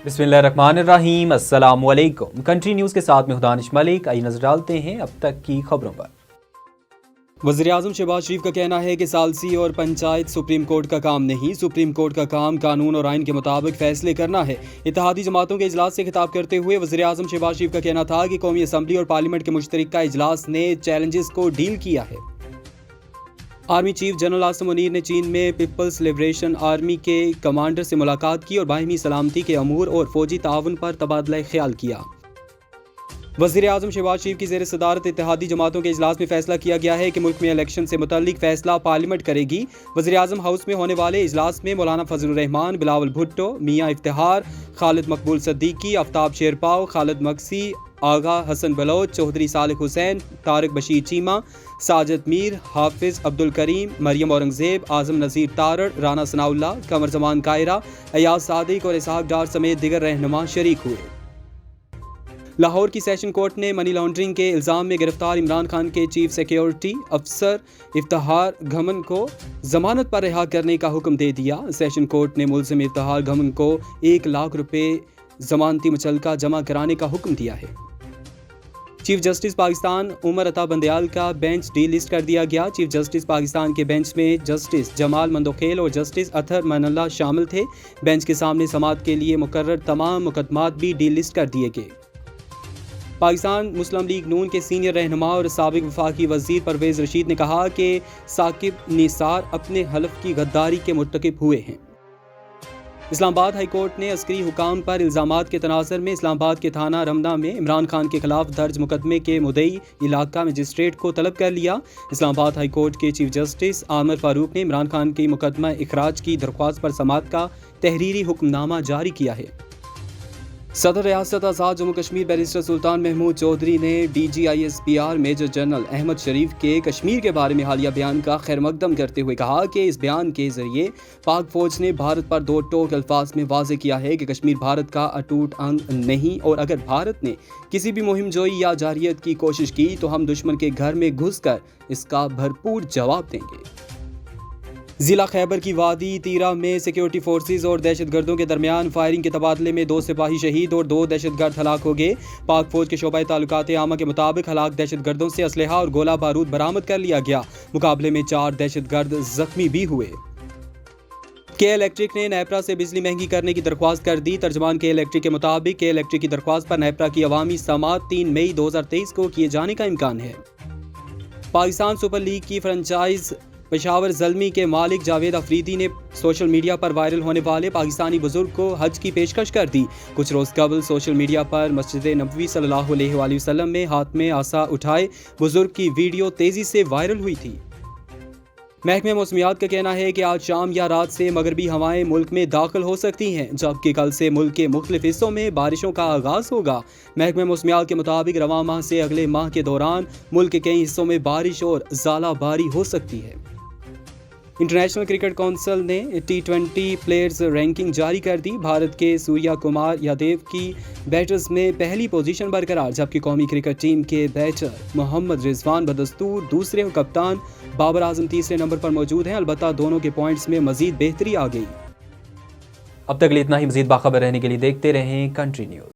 बिस्मिल्लाहिर्रहमानिर्रहीम। अस्सलामु अलैकुम। कंट्री न्यूज़ के साथ में दानिश मलिक। आइए नजर डालते हैं अब तक की खबरों पर। वज़ीर-ए-आज़म शहबाज शरीफ का कहना है कि सालसी और पंचायत सुप्रीम कोर्ट का काम नहीं, सुप्रीम कोर्ट का काम कानून और आइन के मुताबिक फैसले करना है। इत्तेहादी जमातों के इजलास से खिताब करते हुए वज़ीर-ए-आज़म शहबाज शरीफ का कहना था कि कौमी असम्बली और पार्लियामेंट के मुश्तरका इजलास ने चैलेंजेस को डील किया है। Army chief general Asim Munir ने चीन में पीपल्स लिबरेशन आर्मी के कमांडर से मुलाकात की और बाहिमी सलामती के अमूर और फौजी ताउन पर तबादला ख्याल किया। वज़ीर-ए-आज़म शहबाज शरीफ की ज़ेर सदारत इत्तेहादी जमातों के इजलास में फैसला किया गया है कि मुल्क में इलेक्शन से मुतल्लिक फैसला पार्लियामेंट करेगी। वज़ीर-ए-आज़म हाउस में होने वाले इजलास में मौलाना फजलुर रहमान, बिलावल भुट्टो, मियाँ इफ्तिहार, खालिद मकबूल सिद्दीकी, आफ्ताब शेरपाव, खालिद मक्सी, आगा हसन बलोच, चौधरी सालिक हुसैन, तारिक बशीर चीमा, साजिद मीर, हाफिज अब्दुल करीम, मरियम औरंगजेब, आजम नज़ीर तारड़, राना सनाउल्ला, कमर जमान कायरा, अयाज सादिक और इसहाक डार समेत दिगर रहनुमा शरीक हुए। लाहौर की सेशन कोर्ट ने मनी लॉन्ड्रिंग के इल्ज़ाम में गिरफ्तार इमरान खान के चीफ सिक्योरिटी अफसर इफ्तिहार घमन को जमानत पर रिहा करने का हुक्म दे दिया। सेशन कोर्ट ने मुलजिम इफ्तिहार घमन को 1 लाख रुपए जमानती मुचलका जमा कराने का हुक्म दिया है। चीफ जस्टिस पाकिस्तान उमर अता बंदयाल का बेंच डी लिस्ट कर दिया गया। चीफ जस्टिस पाकिस्तान के बेंच में जस्टिस जमाल मंदोखेल और जस्टिस अतहर मनल्ला शामिल थे। बेंच के सामने समाअत के लिए मुकर्रर तमाम मुकदमात भी डी लिस्ट कर दिए गए। पाकिस्तान मुस्लिम लीग नून के सीनियर रहनुमा और साबिक वफाकी वजीर परवेज़ रशीद ने कहा कि साकिब निसार अपने हलफ की गद्दारी के मुर्तकिब हुए हैं। इस्लामाबाद हाई कोर्ट ने अस्करी हुकाम पर इल्ज़ामात के तनाज़ुर में इस्लामाबाद के थाना रमना में इमरान खान के खिलाफ दर्ज मुकदमे के मुद्दई इलाका मजिस्ट्रेट को तलब कर लिया। इस्लामाबाद हाई कोर्ट के चीफ जस्टिस आमिर फारूक ने इमरान खान की मुकदमा इखराज की दरख्वास्त पर समाअत का तहरीरी हुक्मनामा जारी किया है। सदर रियासत आज़ाद जम्मू कश्मीर बैरिस्टर सुल्तान महमूद चौधरी ने DGISPR मेजर जनरल अहमद शरीफ के कश्मीर के बारे में हालिया बयान का खैर मकदम करते हुए कहा कि इस बयान के जरिए पाक फौज ने भारत पर दो टोक अल्फाज में वाज़ेह किया है कि कश्मीर भारत का अटूट अंग नहीं, और अगर भारत ने किसी भी मुहिम जोई या जारियत की कोशिश की तो हम दुश्मन के घर में घुस कर इसका भरपूर जवाब देंगे। जिला खैबर की वादी तीरा में सिक्योरिटी फोर्सेज और दहशतगर्दों के दरमियान फायरिंग के तबादले में 2 सिपाही शहीद और 2 दहशतगर्द हलाक हो गए। पाक फौज के शोबा ताल्लुकात आमा के मुताबिक हलाक दहशतगर्दों से असलहा और गोला बारूद बरामद कर लिया गया। मुकाबले में 4 दहशतगर्द जख्मी भी हुए। के इलेक्ट्रिक ने नेपरा से बिजली महंगी करने की दरख्वास्त कर दी। तर्जमान के इलेक्ट्रिक के मुताबिक के इलेक्ट्रिक की दरख्वास्त पर नेपरा की अवामी समाअत 3 मई 2023 को किए जाने का इम्कान है। पाकिस्तान सुपर लीग की फ्रेंचाइज पेशावर ज़ल्मी के मालिक जावेद अफरीदी ने सोशल मीडिया पर वायरल होने वाले पाकिस्तानी बुजुर्ग को हज की पेशकश कर दी। कुछ रोज़ कबल सोशल मीडिया पर मस्जिद नबवी सल्लल्लाहु अलैहि वसल्लम में हाथ में आसा उठाए बुजुर्ग की वीडियो तेज़ी से वायरल हुई थी। महकमे मौसमियात का कहना है कि आज शाम या रात से मगरबी हवाएं मुल्क में दाखिल हो सकती हैं, जबकि कल से मुल्क के मुख्तलिफ हिस्सों में बारिशों का आगाज़ होगा। महकमे मौसमियात के मुताबिक रवां माह से अगले माह के दौरान मुल्क के कई हिस्सों में बारिश और ज़ालाबारी हो सकती है। इंटरनेशनल क्रिकेट काउंसिल ने T20 प्लेयर्स रैंकिंग जारी कर दी। भारत के सूर्या कुमार यादव की बैटर्स में पहली पोजीशन बरकरार, जबकि कौमी क्रिकेट टीम के बैटर मोहम्मद रिजवान बदस्तूर दूसरे और कप्तान बाबर आजम तीसरे नंबर पर मौजूद हैं। अलबत्ता दोनों के पॉइंट्स में मजीद बेहतरी आ गई। अब तक इतना ही। मजीद बाखबर रहने के लिए देखते रहें कंट्री न्यूज़।